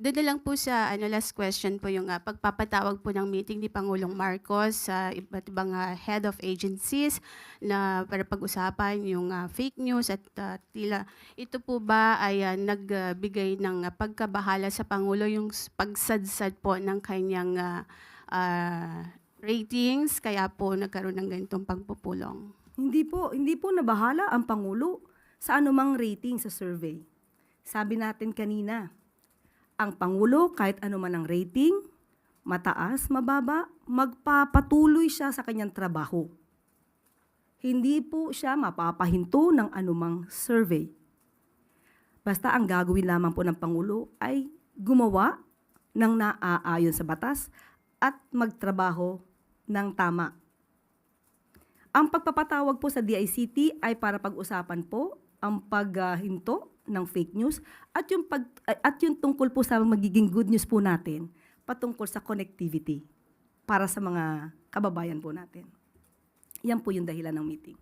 Do'n na lang po sa last question po yung, pagpapatawag po ng meeting ni Pangulong Marcos sa iba't ibang, head of agencies na para pag-usapan yung, fake news at, tila ito po ba ay, nagbigay ng, pagkabahala sa Pangulo yung pagsadsad po ng kanyang, ratings kaya po nagkaroon ng ganitong pagpupulong? Hindi po nabahala ang Pangulo sa anumang rating sa survey. Sabi natin kanina, ang Pangulo kahit anuman ang rating, mataas, mababa, magpapatuloy siya sa kanyang trabaho. Hindi po siya mapapahinto ng anumang survey. Basta ang gagawin lamang po ng Pangulo ay gumawa ng naaayon sa batas at magtrabaho ng tama. Ang pagpapatawag po sa DICT ay para pag-usapan po ang paghinto ng fake news at yung tungkol po sa magiging good news po natin patungkol sa connectivity para sa mga kababayan po natin. Yan po yung dahilan ng meeting.